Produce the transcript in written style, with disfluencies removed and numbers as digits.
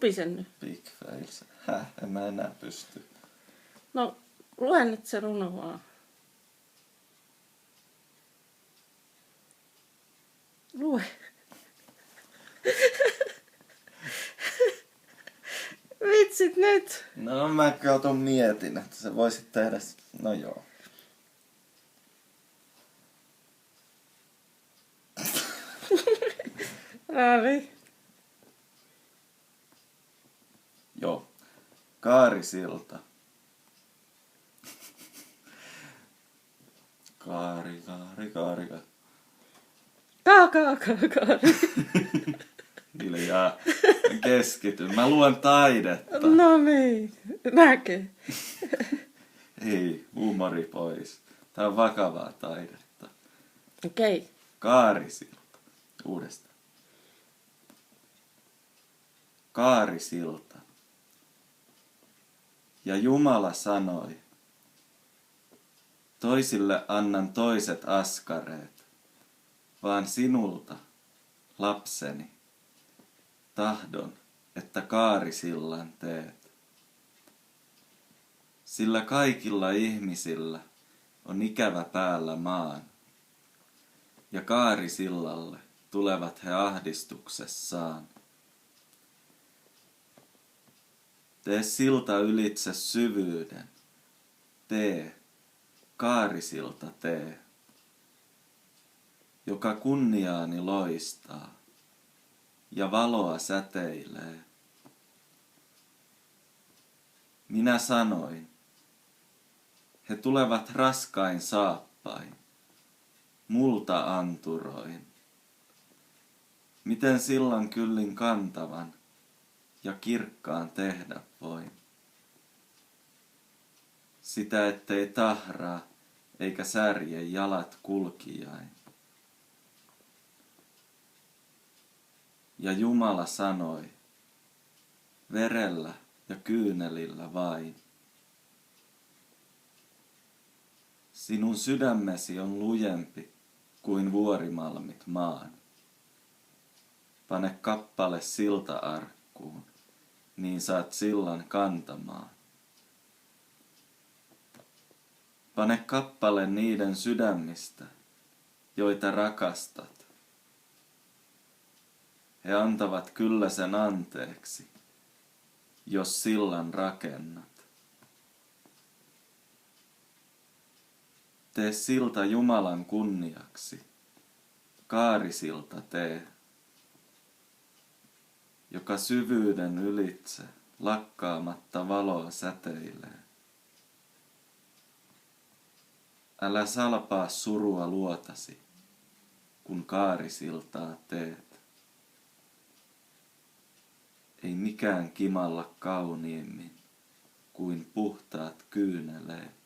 Pisen nyt. Big fails. En mä enää pysty. No, lue nyt se runo vaan. Lue. Vitsit nyt. No mä mietin, että sä voisit tehdä... No joo. Ravi. Joo. Kaarisilta. Kaari. Kaari. Hiljaa. Keskity. Mä luen taidetta. No niin. Näkee. Ei, huumori pois. Tää on vakavaa taidetta. Okei. Okay. Kaarisilta. Uudestaan. Kaarisilta. Ja Jumala sanoi, toisille annan toiset askareet, vaan sinulta, lapseni, tahdon, että kaarisillan teet. Sillä kaikilla ihmisillä on ikävä päällä maan, ja kaarisillalle tulevat he ahdistuksessaan. Tee silta ylitse syvyyden, tee, kaarisilta tee, joka kunniaani loistaa ja valoa säteilee. Minä sanoin, he tulevat raskain saappain, multa anturoin. Miten sillan kyllin kantavan ja kirkkaan tehdä voin? Sitä ettei tahraa eikä särje jalat kulkijain. Ja Jumala sanoi, verellä ja kyynelillä vain. Sinun sydämesi on lujempi kuin vuorimalmit maan. Pane kappale silta-arkkuun, niin saat sillan kantamaan. Pane kappale niiden sydämistä, joita rakastat. He antavat kyllä sen anteeksi, jos sillan rakennat. Tee silta Jumalan kunniaksi, kaarisilta tee, joka syvyyden ylitse lakkaamatta valoa säteilee. Älä salpaa surua luotasi, kun kaarisiltaa teet. Ei mikään kimalla kauniimmin kuin puhtaat kyyneleet.